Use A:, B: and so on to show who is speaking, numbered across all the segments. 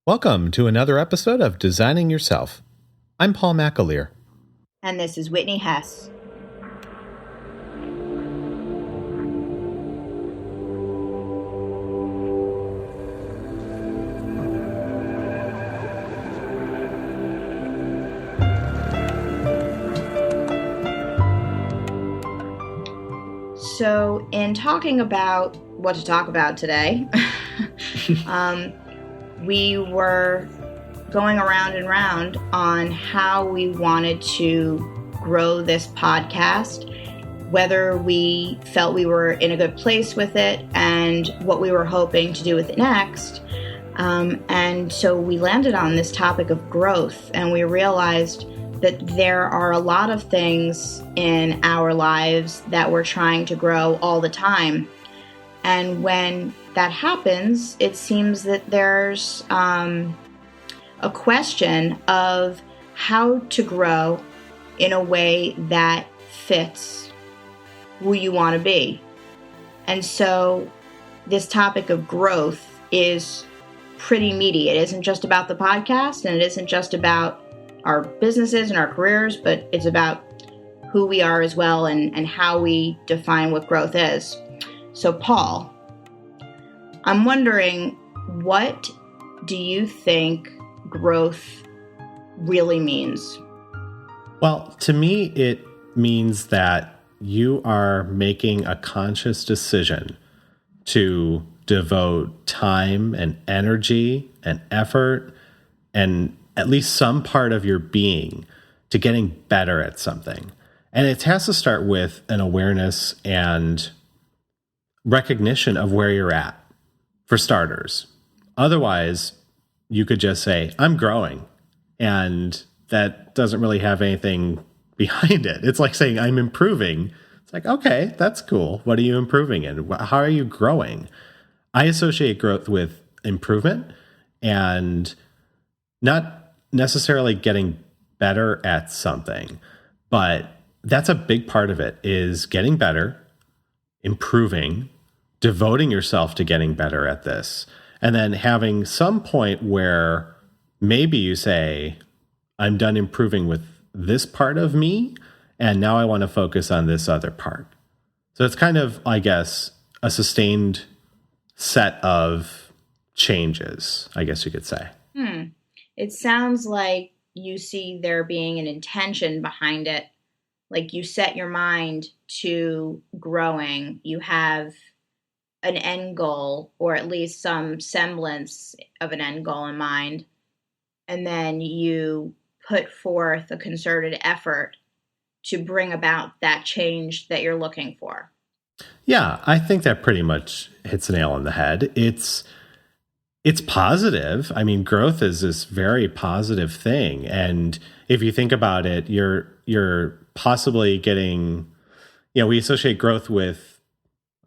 A: Welcome to another episode of Designing Yourself. I'm Paul McAleer.
B: And this is Whitney Hess. So, in talking about what to talk about today, we were going around and round on how we wanted to grow this podcast, whether we felt we were in a good place with it, and what we were hoping to do with it next. And so we landed on this topic of growth, and we realized that there are a lot of things in our lives that we're trying to grow all the time. And when that happens, it seems that there's a question of how to grow in a way that fits who you want to be. And so this topic of growth is pretty meaty. It isn't just about the podcast, and it isn't just about our businesses and our careers, but it's about who we are as well, and how we define what growth is. So, Paul, I'm wondering, what do you think growth really means?
A: Well, to me, it means that you are making a conscious decision to devote time and energy and effort and at least some part of your being to getting better at something. And it has to start with an awareness and recognition of where you're at, for starters. Otherwise, you could just say, I'm growing. And that doesn't really have anything behind it. It's like saying, I'm improving. It's like, okay, that's cool. What are you improving in? How are you growing? I associate growth with improvement and not necessarily getting better at something, but that's a big part of it, is getting better, improving, devoting yourself to getting better at this, and then having some point where maybe you say, I'm done improving with this part of me, and now I want to focus on this other part. So it's kind of, I guess, a sustained set of changes, I guess you could say.
B: It sounds like you see there being an intention behind it. Like you set your mind to growing. You have an end goal, or at least some semblance of an end goal in mind. And then you put forth a concerted effort to bring about that change that you're looking for.
A: Yeah, I think that pretty much hits the nail on the head. It's positive. I mean, growth is this very positive thing. And if you think about it, you're possibly getting, we associate growth with,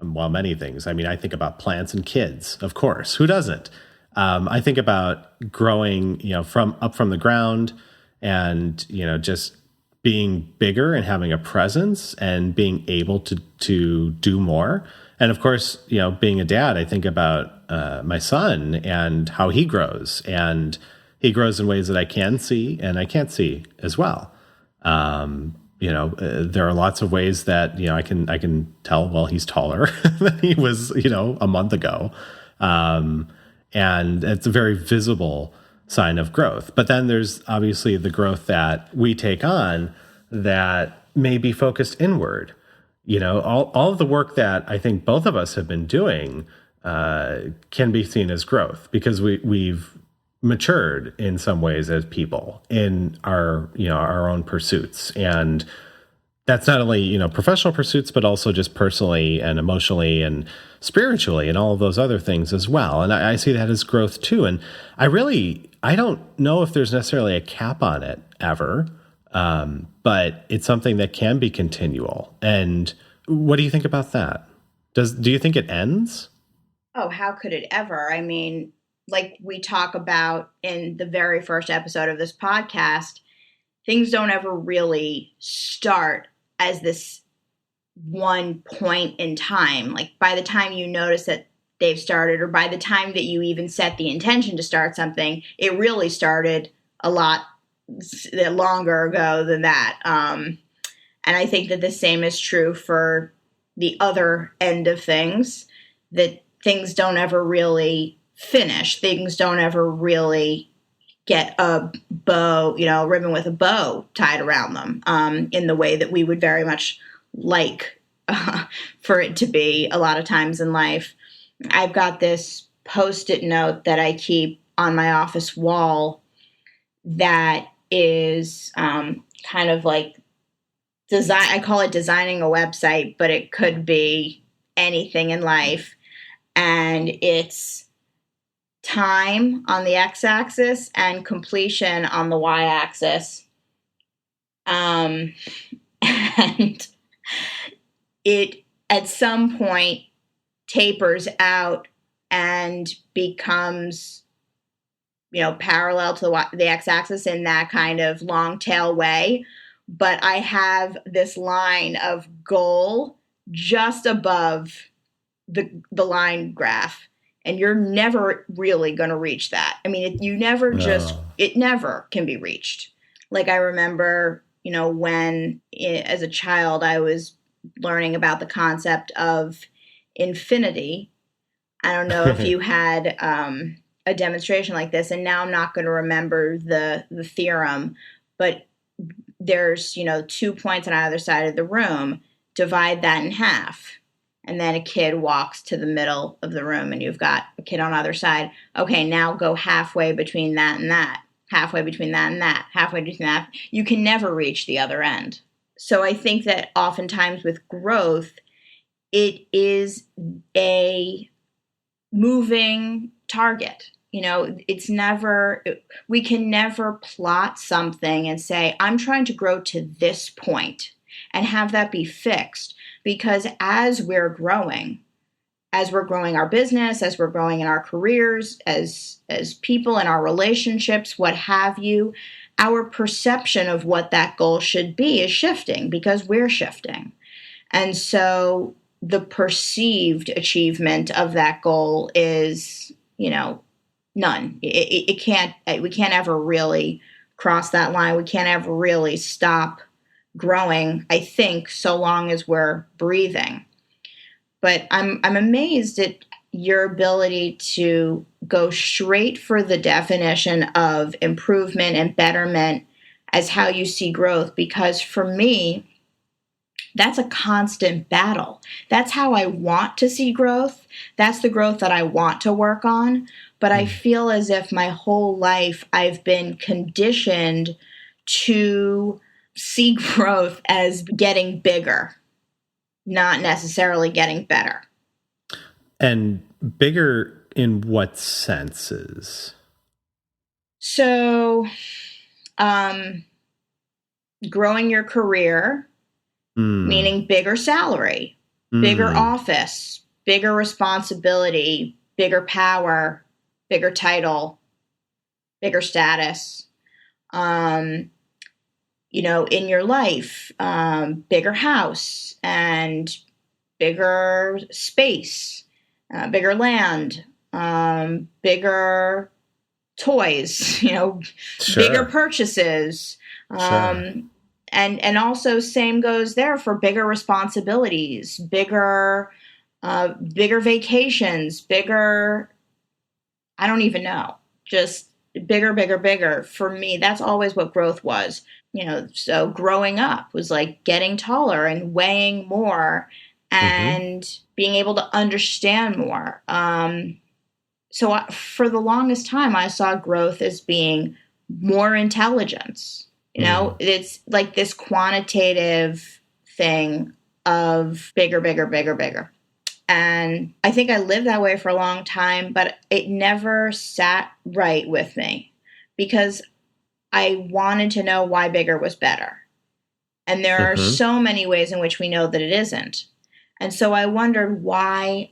A: well, many things. I mean, I think about plants and kids, of course. Who doesn't? I think about growing, from the ground and, just being bigger and having a presence and being able to do more. And of course, being a dad, I think about my son and how he grows. And he grows in ways that I can see and I can't see as well. There are lots of ways that, I can tell, well, he's taller than he was, a month ago. And it's a very visible sign of growth. But then there's obviously the growth that we take on that may be focused inward. All of the work that I think both of us have been doing can be seen as growth, because we've matured in some ways as people in our own pursuits. And that's not only, professional pursuits, but also just personally and emotionally and spiritually and all of those other things as well. And I see that as growth too. And I don't know if there's necessarily a cap on it ever. But it's something that can be continual. And what do you think about that? Do you think it ends?
B: Oh, how could it ever? I mean, like we talk about in the very first episode of this podcast, things don't ever really start as this one point in time. Like by the time you notice that they've started, or by the time that you even set the intention to start something, it really started a lot longer ago than that. And I think that the same is true for the other end of things, that things don't ever really finish. Things don't ever really get a bow, a ribbon with a bow tied around them in the way that we would very much like for it to be a lot of times in life. I've got this Post-it note that I keep on my office wall that is kind of like design. I call it designing a website, but it could be anything in life. And it's time on the x-axis and completion on the y-axis. And it at some point tapers out and becomes, parallel to the x-axis in that kind of long tail way. But I have this line of goal just above the line graph, and you're never really going to reach that. I mean, it never can be reached. Like I remember, when as a child I was learning about the concept of infinity. I don't know if you had a demonstration like this, and now I'm not going to remember the theorem, but there's, 2 points on either side of the room. Divide that in half. And then a kid walks to the middle of the room, and you've got a kid on either side. Okay, now go halfway between that and that. Halfway between that and that. Halfway between that. You can never reach the other end. So I think that oftentimes with growth, it is a moving target. We can never plot something and say, I'm trying to grow to this point and have that be fixed. Because as we're growing our business, as we're growing in our careers, as people in our relationships, what have you, our perception of what that goal should be is shifting because we're shifting. And so the perceived achievement of that goal is, none. We can't ever really cross that line. We can't ever really stop growing, I think, so long as we're breathing. But I'm amazed at your ability to go straight for the definition of improvement and betterment as how you see growth, because for me, that's a constant battle. That's how I want to see growth. That's the growth that I want to work on. But I feel as if my whole life I've been conditioned to see growth as getting bigger, not necessarily getting better.
A: And bigger in what senses?
B: So, growing your career, meaning bigger salary, bigger office, bigger responsibility, bigger power, bigger title, bigger status. In your life, bigger house and bigger space, bigger land, bigger toys,
A: Sure.
B: bigger purchases.
A: Sure.
B: And also same goes there for bigger responsibilities, bigger vacations, bigger, I don't even know, just bigger. For me, that's always what growth was. So growing up was like getting taller and weighing more and being able to understand more. So for the longest time, I saw growth as being more intelligence. It's like this quantitative thing of bigger. And I think I lived that way for a long time, but it never sat right with me because I wanted to know why bigger was better. And there are so many ways in which we know that it isn't. And so I wondered why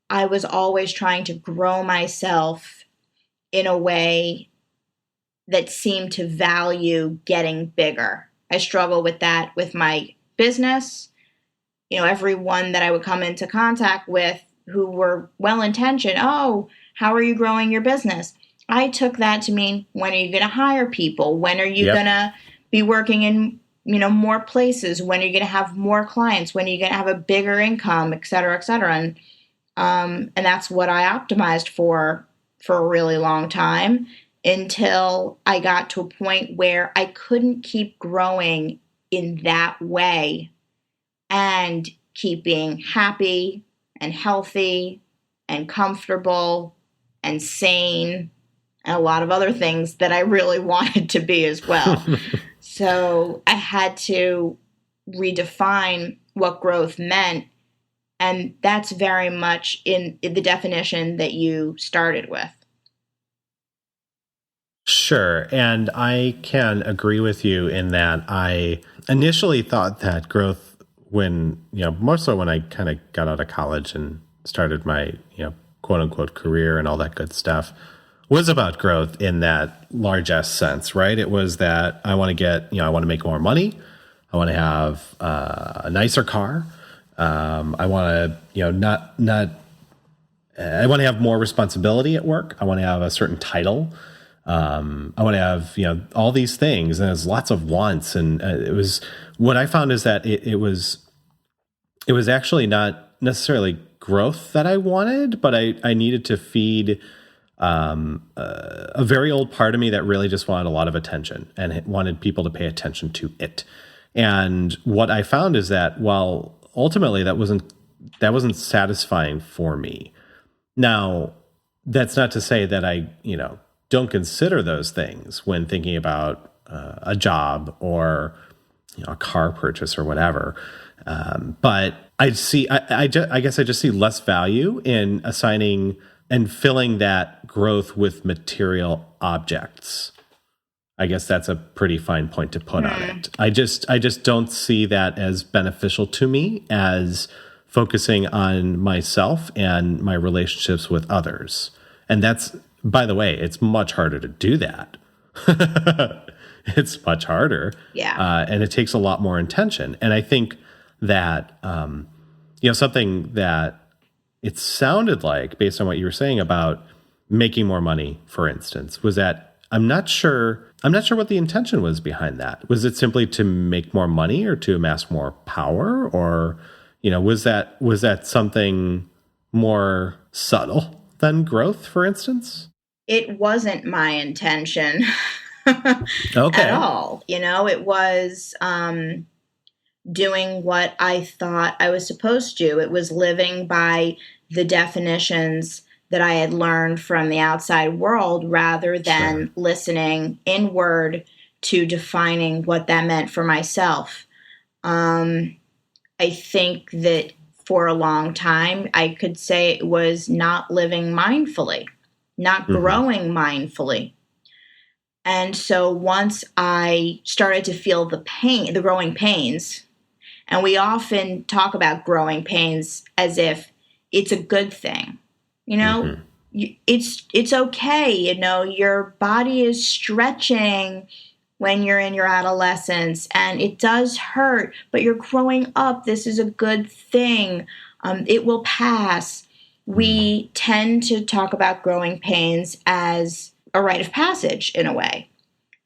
B: I was always trying to grow myself in a way that seemed to value getting bigger. I struggle with that with my business. Everyone that I would come into contact with, who were well-intentioned. Oh, how are you growing your business? I took that to mean, when are you going to hire people? When are you going to be working in, more places? When are you going to have more clients? When are you going to have a bigger income, et cetera, et cetera? And that's what I optimized for a really long time, until I got to a point where I couldn't keep growing in that way and keep being happy and healthy and comfortable and sane and a lot of other things that I really wanted to be as well. So I had to redefine what growth meant. And that's very much in the definition that you started with.
A: Sure. And I can agree with you in that I initially thought that growth, when, more so when I kind of got out of college and started my, quote unquote career and all that good stuff, was about growth in that large S sense, right? It was that I want to I want to make more money. I want to have a nicer car. I want to, I want to have more responsibility at work. I want to have a certain title. I want to have, all these things, and there's lots of wants. And it was, what I found is that it was actually not necessarily growth that I wanted, but I needed to feed a very old part of me that really just wanted a lot of attention and wanted people to pay attention to it. And what I found is that, while ultimately that wasn't satisfying for me. Now, that's not to say that I, don't consider those things when thinking about a job or a car purchase or whatever. But I guess I just see less value in assigning and filling that growth with material objects. I guess that's a pretty fine point to put on it. I just don't see that as beneficial to me as focusing on myself and my relationships with others. And that's, by the way, it's much harder to do that. It's much harder.
B: Yeah.
A: And it takes a lot more intention. And I think that, something that it sounded like, based on what you were saying about making more money, for instance, was that I'm not sure what the intention was behind that. Was it simply to make more money or to amass more power? Or, was that something more subtle than growth, for instance?
B: It wasn't my intention
A: Okay.
B: at all. It was doing what I thought I was supposed to. It was living by the definitions that I had learned from the outside world, rather than listening inward to defining what that meant for myself. I think that for a long time, I could say it was not living mindfully, not growing mindfully. And so once I started to feel the pain, the growing pains, and we often talk about growing pains as if it's a good thing. It's okay. Your body is stretching when you're in your adolescence, and it does hurt, but you're growing up. This is a good thing. It will pass. We tend to talk about growing pains as a rite of passage in a way.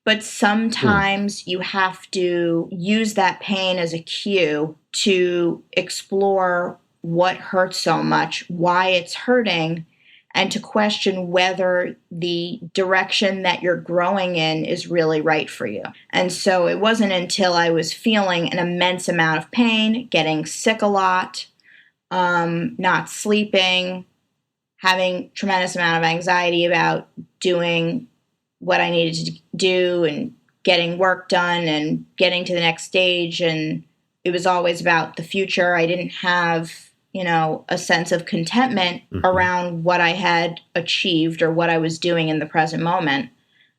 B: But sometimes you have to use that pain as a cue to explore what hurts so much, why it's hurting, and to question whether the direction that you're growing in is really right for you. And so it wasn't until I was feeling an immense amount of pain, getting sick a lot, not sleeping, having tremendous amount of anxiety about doing what I needed to do and getting work done and getting to the next stage. And it was always about the future. I didn't have, a sense of contentment around what I had achieved or what I was doing in the present moment.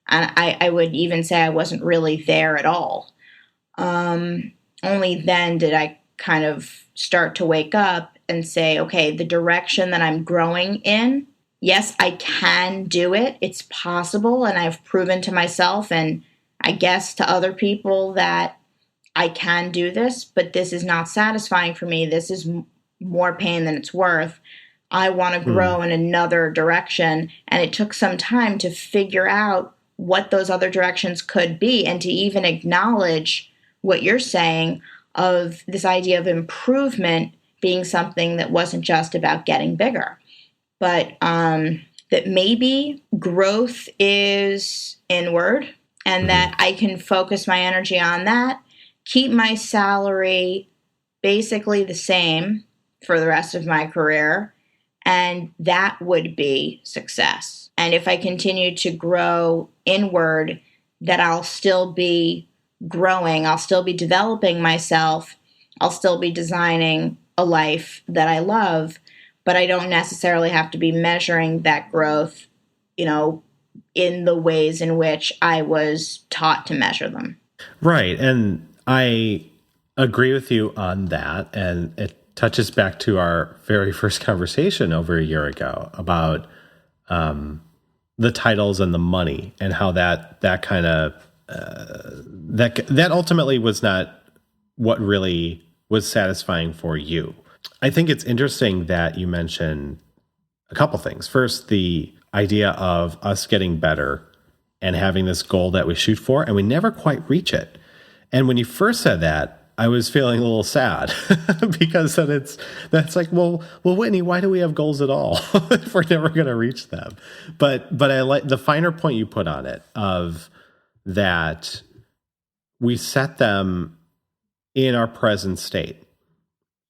B: And I would even say I wasn't really there at all. Only then did I kind of start to wake up and say, okay, the direction that I'm growing in, yes, I can do it. It's possible. And I've proven to myself and I guess to other people that I can do this, but this is not satisfying for me. This is more pain than it's worth. I want to grow in another direction. And it took some time to figure out what those other directions could be and to even acknowledge what you're saying of this idea of improvement being something that wasn't just about getting bigger, but that maybe growth is inward and that I can focus my energy on that, keep my salary basically the same for the rest of my career, and that would be success. And if I continue to grow inward, that I'll still be growing, I'll still be developing myself, I'll still be designing a life that I love, but I don't necessarily have to be measuring that growth, in the ways in which I was taught to measure them.
A: Right. And I agree with you on that. And it touches back to our very first conversation over a year ago about the titles and the money and how that kind of that ultimately was not what really was satisfying for you. I think it's interesting that you mentioned a couple things. First, the idea of us getting better and having this goal that we shoot for, and we never quite reach it. And when you first said that, I was feeling a little sad because then that's like, well, Whitney, why do we have goals at all if we're never going to reach them? But I like the finer point you put on it of that we set them in our present state.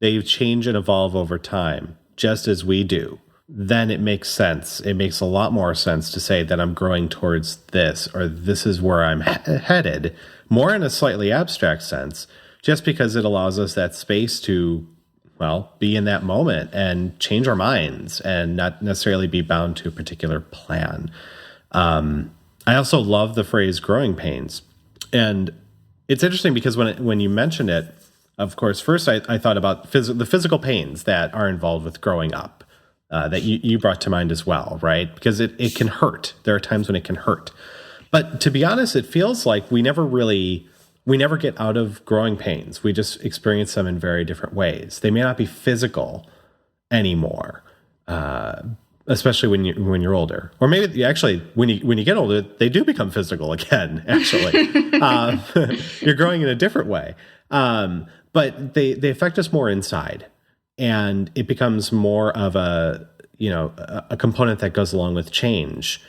A: They change and evolve over time, just as we do. Then it makes sense. It makes a lot more sense to say that I'm growing towards this, or this is where I'm headed, more in a slightly abstract sense, just because it allows us that space to, be in that moment and change our minds and not necessarily be bound to a particular plan. I also love the phrase growing pains. And it's interesting because when you mentioned it, of course, first I thought about the physical pains that are involved with growing up that you brought to mind as well, right? Because it can hurt. There are times when it can hurt. But to be honest, it feels like we never get out of growing pains. We just experience them in very different ways. They may not be physical anymore, especially when you're older, or maybe actually when you get older, they do become physical again. Actually, you're growing in a different way, but they affect us more inside, and it becomes more of a component that goes along with change.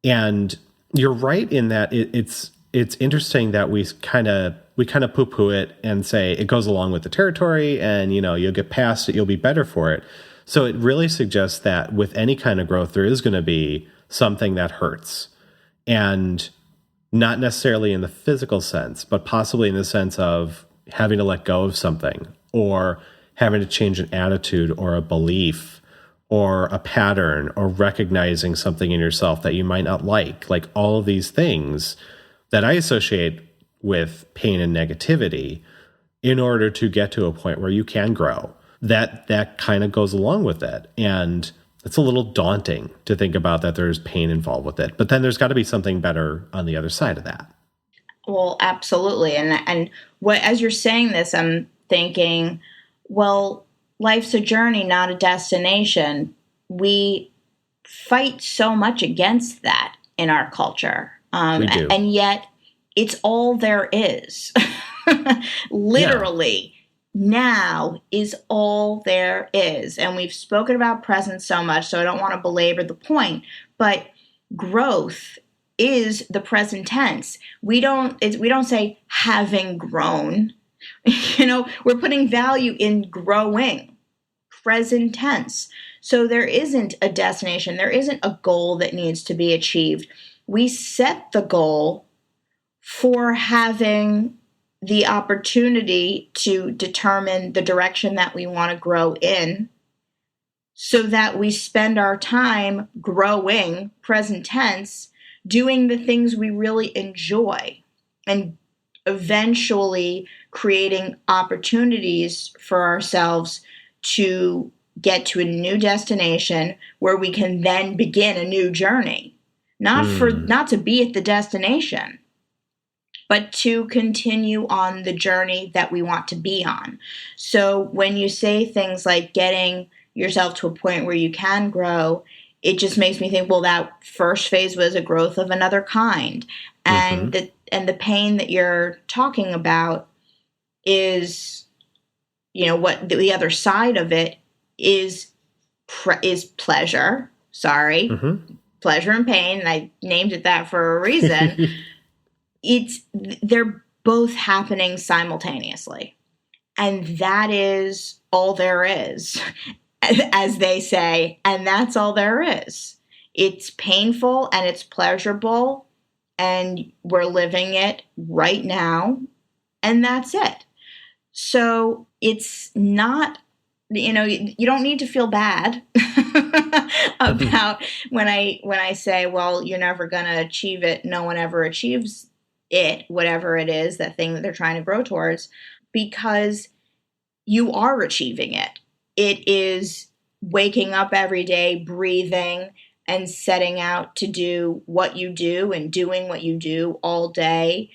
A: And you're right in that it's interesting that we kind of poo-poo it and say it goes along with the territory, and you'll get past it, you'll be better for it. So it really suggests that with any kind of growth, there is going to be something that hurts, and not necessarily in the physical sense, but possibly in the sense of having to let go of something, or having to change an attitude or a belief or a pattern, or recognizing something in yourself that you might not like all of these things that I associate with pain and negativity in order to get to a point where you can grow. That kind of goes along with it. And it's a little daunting to think about that there's pain involved with it. But then there's got to be something better on the other side of that.
B: Well, absolutely. And as you're saying this, I'm thinking, well, life's a journey, not a destination. We fight so much against that in our culture.
A: We do.
B: And yet it's all there is. Literally, now is all there is. And we've spoken about present so much, so I don't want to belabor the point, but growth is the present tense. We don't say having grown. We're putting value in growing, present tense. So there isn't a destination. There isn't a goal that needs to be achieved. We set the goal for having the opportunity to determine the direction that we want to grow in, so that we spend our time growing, present tense, doing the things we really enjoy, and eventually creating opportunities for ourselves to get to a new destination where we can then begin a new journey. Not to be at the destination, but to continue on the journey that we want to be on. So when you say things like getting, yourself to a point where you can grow, it just makes me think, well, that first phase was a growth of another kind. And the pain that you're talking about is, what the other side of it is pleasure. Sorry. Pleasure and pain. And I named it that for a reason. They're both happening simultaneously. And that is all there is, as they say. And that's all there is. It's painful and it's pleasurable. And we're living it right now. And that's it. So it's not, you don't need to feel bad about when I say, well, you're never going to achieve it. No one ever achieves it, whatever it is, that thing that they're trying to grow towards, because you are achieving it. It is waking up every day, breathing, and setting out to do what you do and doing what you do all day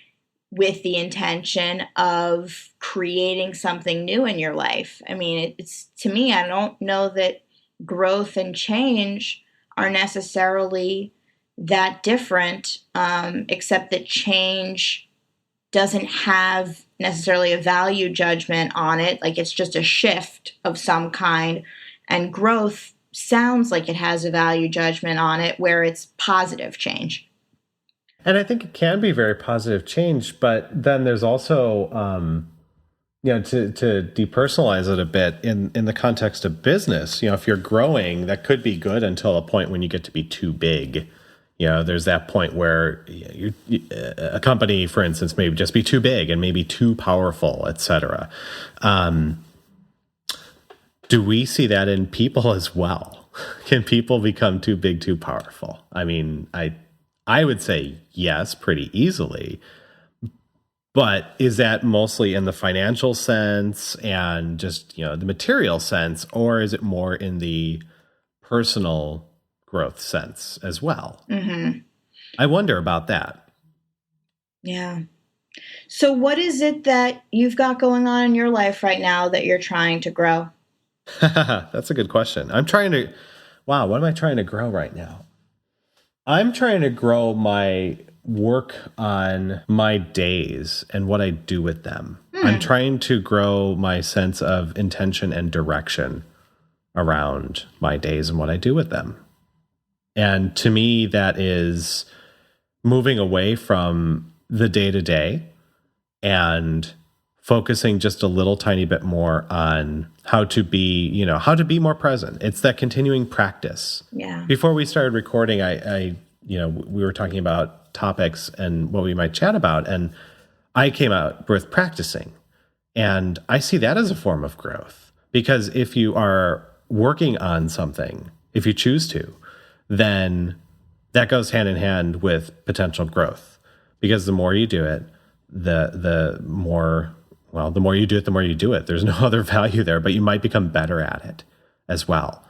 B: with the intention of creating something new in your life. I mean, it's to me, I don't know that growth and change are necessarily that different, except that change doesn't have necessarily a value judgment on it. Like, it's just a shift of some kind. And growth sounds like it has a value judgment on it, where it's positive change.
A: And I think it can be very positive change, but then there's also, to depersonalize it a bit in the context of business. If you're growing, that could be good until a point when you get to be too big. There's that point where a company, for instance, may just be too big and maybe too powerful, et cetera. Do we see that in people as well? Can people become too big, too powerful? I mean, I would say yes, pretty easily. But is that mostly in the financial sense and just, the material sense, or is it more in the personal growth sense as well? I wonder about that.
B: Yeah. So what is it that you've got going on in your life right now that you're trying to grow?
A: That's a good question. What am I trying to grow right now? I'm trying to grow my work on my days and what I do with them. I'm trying to grow my sense of intention and direction around my days and what I do with them. And to me, that is moving away from the day-to-day and focusing just a little tiny bit more on how to be more present. It's that continuing practice.
B: Yeah.
A: Before we started recording, we were talking about topics and what we might chat about, and I came out with practicing. And I see that as a form of growth, because if you are working on something, if you choose to, then that goes hand in hand with potential growth, because the more you do it, the more you do it, the more you do it. There's no other value there, but you might become better at it as well,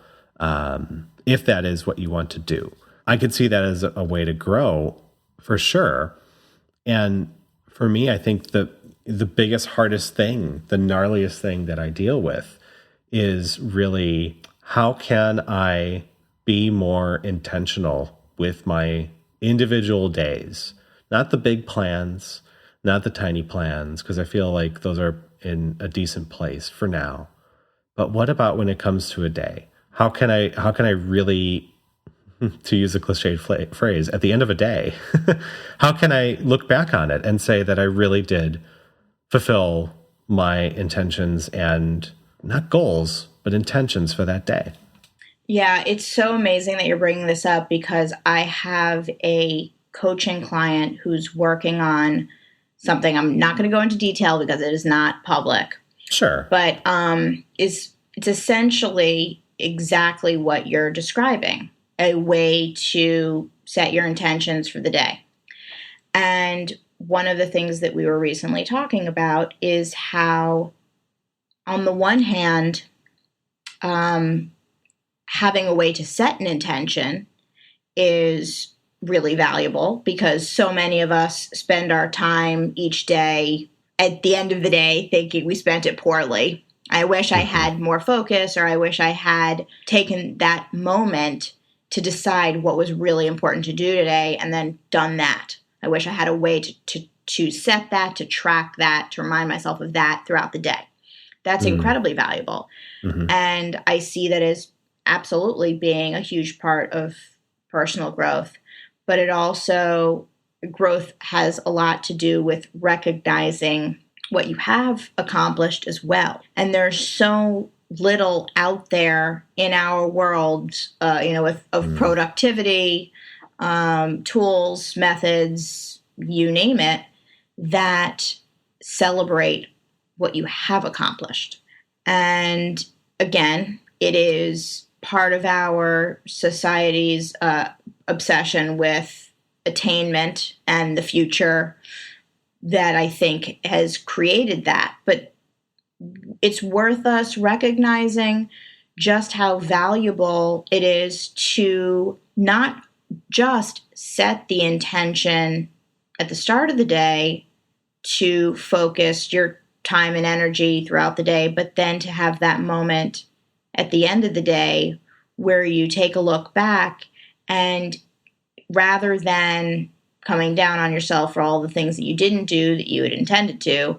A: if that is what you want to do. I could see that as a way to grow for sure. And for me, I think the biggest, hardest thing, the gnarliest thing that I deal with is really, how can I be more intentional with my individual days? Not the big plans, not the tiny plans, because I feel like those are in a decent place for now. But what about when it comes to a day? How can I really, to use a cliched phrase, at the end of a day, how can I look back on it and say that I really did fulfill my intentions and not goals, but intentions for that day?
B: Yeah, it's so amazing that you're bringing this up, because I have a coaching client who's working on something. I'm not going to go into detail because it is not public.
A: Sure.
B: But it's essentially exactly what you're describing, a way to set your intentions for the day. And one of the things that we were recently talking about is how, on the one hand, having a way to set an intention is really valuable, because so many of us spend our time each day at the end of the day thinking we spent it poorly. I wish I had more focus, or I wish I had taken that moment to decide what was really important to do today and then done that. I wish I had a way to set that, to track that, to remind myself of that throughout the day. That's incredibly valuable. And I see that as absolutely being a huge part of personal growth. But it also, growth has a lot to do with recognizing what you have accomplished as well. And there's so little out there in our world, of productivity, tools, methods, you name it, that celebrate what you have accomplished. And again, it is part of our society's obsession with attainment and the future that I think has created that. But it's worth us recognizing just how valuable it is to not just set the intention at the start of the day to focus your time and energy throughout the day, but then to have that moment at the end of the day where you take a look back, and rather than coming down on yourself for all the things that you didn't do that you had intended to,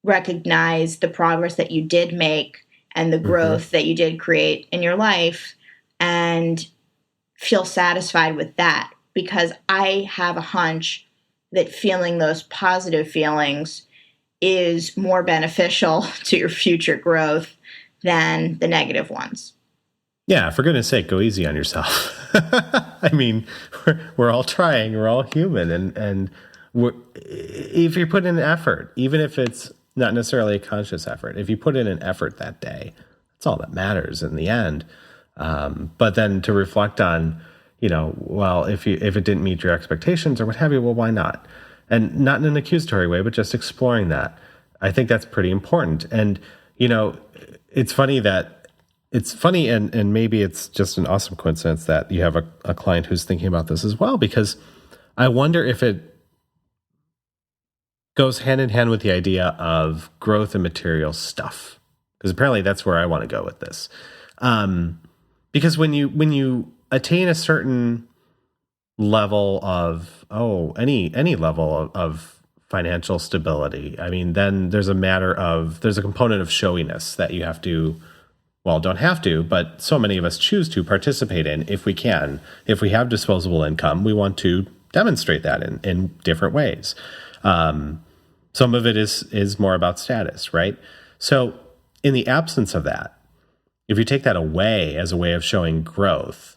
B: recognize the progress that you did make and the growth that you did create in your life, and feel satisfied with that. Because I have a hunch that feeling those positive feelings is more beneficial to your future growth than the negative ones.
A: Yeah, for goodness sake, go easy on yourself. I mean, we're all trying, we're all human, and if you put in an effort, even if it's not necessarily a conscious effort, if you put in an effort that day, that's all that matters in the end. But then to reflect on, well, if it didn't meet your expectations or what have you, well, why not? And not in an accusatory way, but just exploring that. I think that's pretty important. And, it's funny and maybe it's just an awesome coincidence that you have a client who's thinking about this as well, because I wonder if it goes hand in hand with the idea of growth and material stuff, because apparently that's where I want to go with this. Because when you attain a certain level of any level of financial stability, I mean, then there's a component of showiness that you have to, well, don't have to, but so many of us choose to participate in if we can. If we have disposable income, we want to demonstrate that in different ways. Some of it is more about status, right? So in the absence of that, if you take that away as a way of showing growth,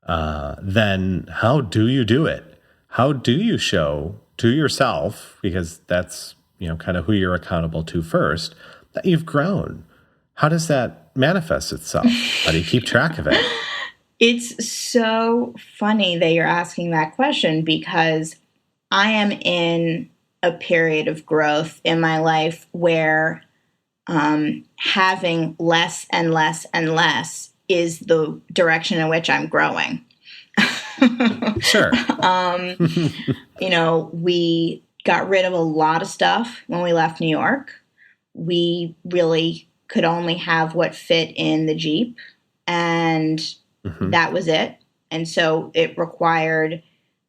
A: then how do you do it? How do you show to yourself, because that's, kind of who you're accountable to first, that you've grown? How does that manifest itself? How do you keep track of it?
B: It's so funny that you're asking that question, because I am in a period of growth in my life where having less and less and less is the direction in which I'm growing.
A: Sure.
B: We got rid of a lot of stuff when we left New York. We really could only have what fit in the Jeep, and that was it. And so it required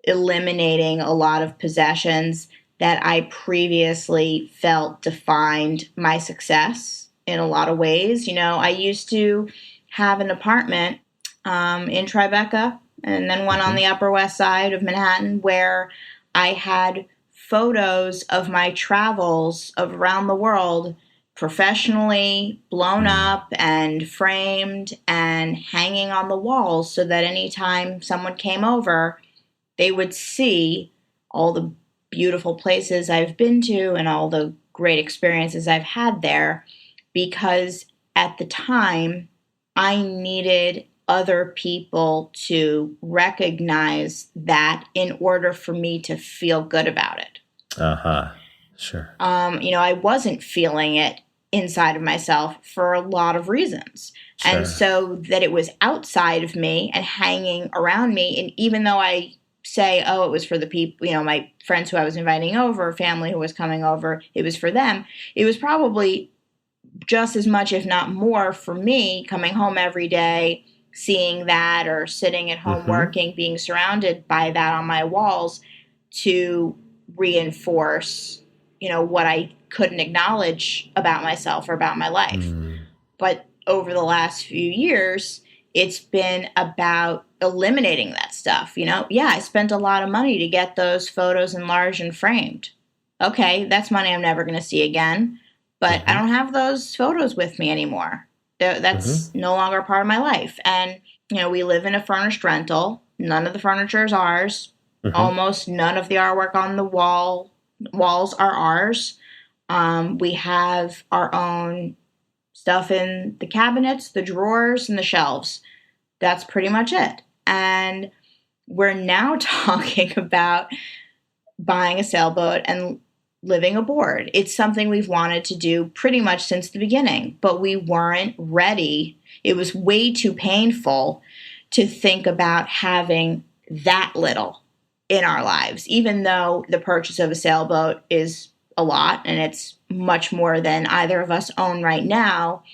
B: eliminating a lot of possessions that I previously felt defined my success in a lot of ways. I used to have an apartment in Tribeca, and then one on the Upper West Side of Manhattan, where I had photos of my travels around the world, professionally blown up and framed and hanging on the walls, so that anytime someone came over, they would see all the beautiful places I've been to and all the great experiences I've had there. Because at the time, I needed other people to recognize that in order for me to feel good about it.
A: Sure.
B: I wasn't feeling it inside of myself for a lot of reasons. Sure. And so that it was outside of me and hanging around me. And even though I say, it was for the people, my friends who I was inviting over, family who was coming over, it was for them, it was probably just as much, if not more, for me, coming home every day, seeing that, or sitting at home working, being surrounded by that on my walls to reinforce, what I couldn't acknowledge about myself or about my life. But over the last few years, it's been about eliminating that stuff. Yeah, I spent a lot of money to get those photos enlarged and framed. Okay, that's money I'm never going to see again. But I don't have those photos with me anymore. That's no longer a part of my life. And, we live in a furnished rental. None of the furniture is ours. Almost none of the artwork on the walls are ours. We have our own stuff in the cabinets, the drawers, and the shelves. That's pretty much it. And we're now talking about buying a sailboat and living aboard. It's something we've wanted to do pretty much since the beginning, but we weren't ready. It was way too painful to think about having that little in our lives, even though the purchase of a sailboat is a lot and it's much more than either of us own right now.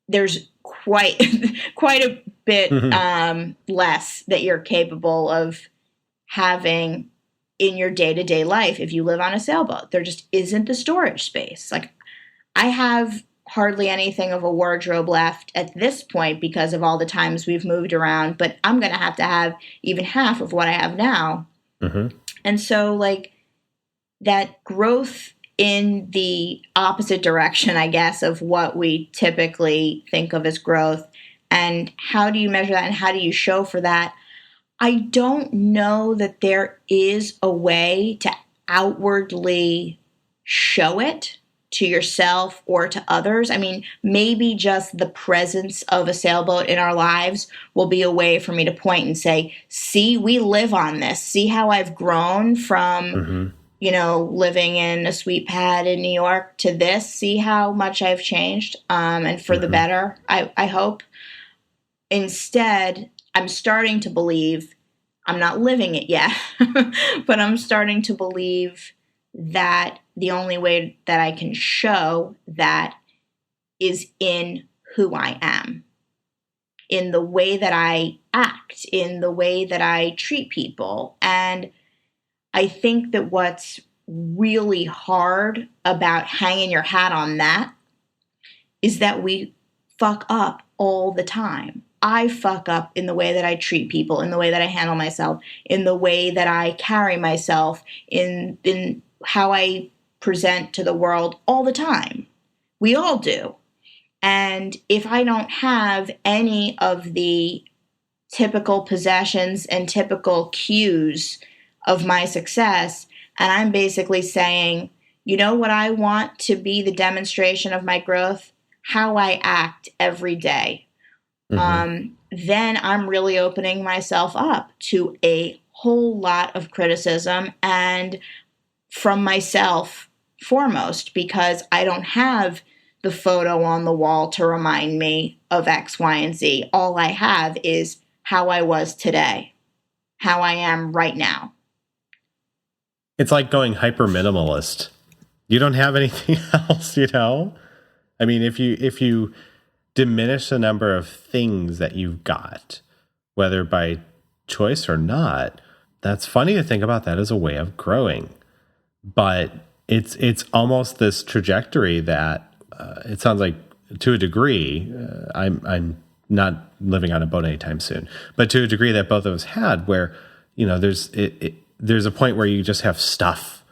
B: There's quite a bit less that you're capable of having in your day-to-day life if you live on a sailboat. There just isn't the storage space. Like, I have hardly anything of a wardrobe left at this point because of all the times we've moved around, but I'm going to have even half of what I have now. And so, like, that growth in the opposite direction, I guess, of what we typically think of as growth, and how do you measure that and how do you show for that? I don't know that there is a way to outwardly show it to yourself or to others. I mean, maybe just the presence of a sailboat in our lives will be a way for me to point and say, see, we live on this. See how I've grown from, living in a sweet pad in New York to this. See how much I've changed, and for the better, I hope. Instead, I'm starting to believe, I'm not living it yet, but I'm starting to believe that the only way that I can show that is in who I am, in the way that I act, in the way that I treat people. And I think that what's really hard about hanging your hat on that is that we fuck up all the time. I fuck up in the way that I treat people, in the way that I handle myself, in the way that I carry myself, in how I present to the world all the time. We all do. And if I don't have any of the typical possessions and typical cues of my success, and I'm basically saying, what I want to be the demonstration of my growth? How I act every day. Then I'm really opening myself up to a whole lot of criticism, and from myself foremost, because I don't have the photo on the wall to remind me of X, Y, and Z. All I have is how I was today, how I am right now.
A: It's like going hyper minimalist. You don't have anything else, I mean, if you diminish the number of things that you've got, whether by choice or not, that's funny to think about that as a way of growing. But it's almost this trajectory that it sounds like, to a degree, I'm not living on a boat anytime soon, but to a degree that both of us had, where there's a point where you just have stuff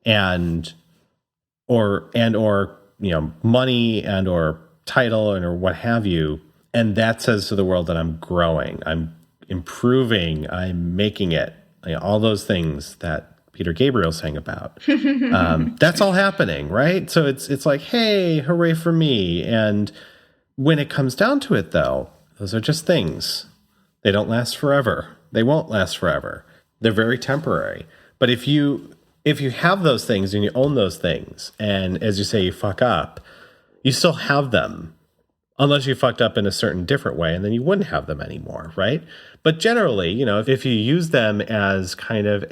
A: and or money and or title and or what have you, and that says to the world that I'm growing, I'm improving, I'm making it, all those things that Peter Gabriel sang about. That's all happening, right? So it's like, hey, hooray for me. And when it comes down to it, though, those are just things. They don't last forever. They won't last forever. They're very temporary. But if you have those things and you own those things, and as you say, you fuck up, you still have them, unless you fucked up in a certain different way, and then you wouldn't have them anymore, right? But generally, if you use them as kind of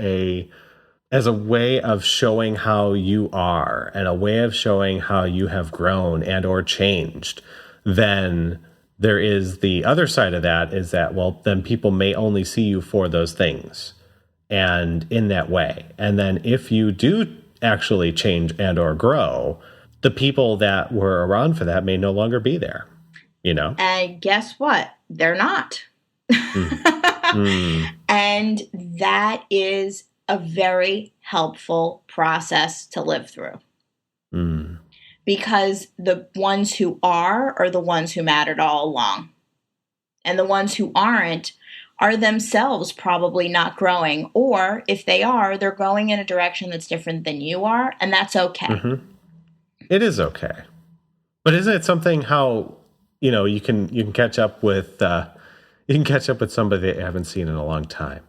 A: as a way of showing how you are and a way of showing how you have grown and or changed, then there is the other side of that is that, well, then people may only see you for those things and in that way. And then if you do actually change and or grow, the people that were around for that may no longer be there, you know?
B: And guess what? They're not. And that is a very helpful process to live through. Because the ones who are the ones who mattered all along. And the ones who aren't are themselves probably not growing. Or if they are, they're going in a direction that's different than you are. And that's okay.
A: It is okay. But isn't it something how, you can catch up with somebody that you haven't seen in a long time,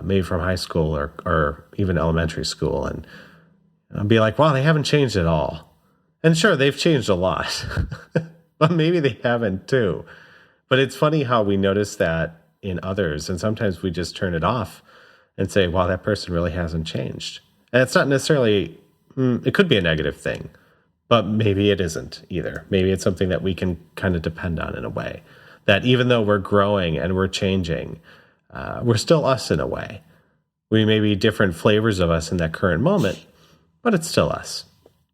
A: maybe from high school or even elementary school, and be like, wow, they haven't changed at all. And sure, they've changed a lot, but maybe they haven't too. But it's funny how we notice that in others, and sometimes we just turn it off and say, wow, that person really hasn't changed. And it's not necessarily, it could be a negative thing, but maybe it isn't either. Maybe it's something that we can kind of depend on in a way, that even though we're growing and we're changing, we're still us in a way. We may be different flavors of us in that current moment, but it's still us.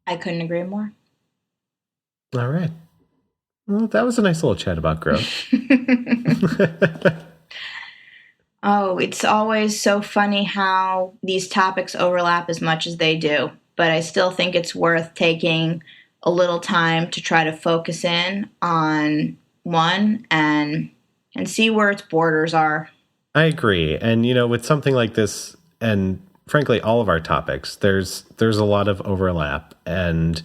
B: I couldn't agree more.
A: All right. Well, that was a nice little chat about growth.
B: Oh, it's always so funny how these topics overlap as much as they do. But I still think it's worth taking a little time to try to focus in on one and see where its borders are. I
A: agree. And, with something like this, and frankly, all of our topics, there's a lot of overlap, and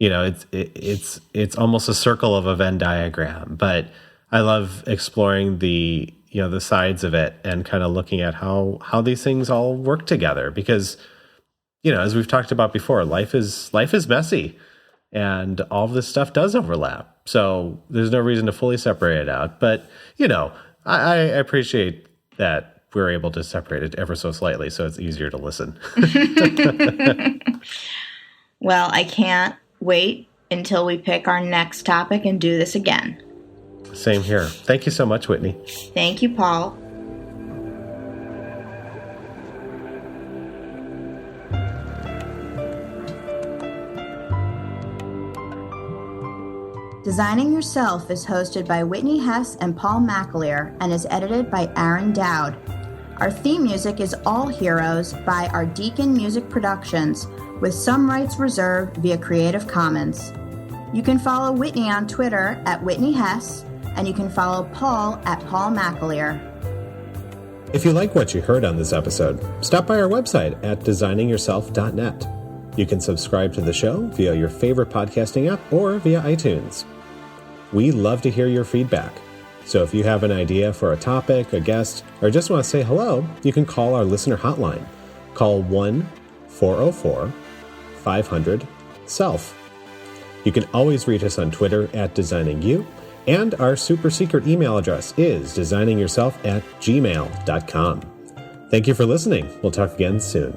A: it's almost a circle of a Venn diagram. But I love exploring the sides of it and kind of looking at how these things all work together, because as we've talked about before, life is messy, and all of this stuff does overlap. So there's no reason to fully separate it out. But I appreciate that we're able to separate it ever so slightly, so it's easier to listen.
B: Well, I can't wait until we pick our next topic and do this again.
A: Same here. Thank you so much, Whitney.
B: Thank you, Paul. Designing Yourself is hosted by Whitney Hess and Paul McAleer and is edited by Aaron Dowd. Our theme music is All Heroes by Our Deacon Music Productions, with some rights reserved via Creative Commons. You can follow Whitney on Twitter at Whitney Hess, and you can follow Paul at Paul McAleer.
A: If you like what you heard on this episode, stop by our website at designingyourself.net. You can subscribe to the show via your favorite podcasting app or via iTunes. We love to hear your feedback. So if you have an idea for a topic, a guest, or just want to say hello, you can call our listener hotline. Call 1-404-500-SELF. You can always reach us on Twitter at DesigningYou, and our super secret email address is designingyourself@gmail.com. Thank you for listening. We'll talk again soon.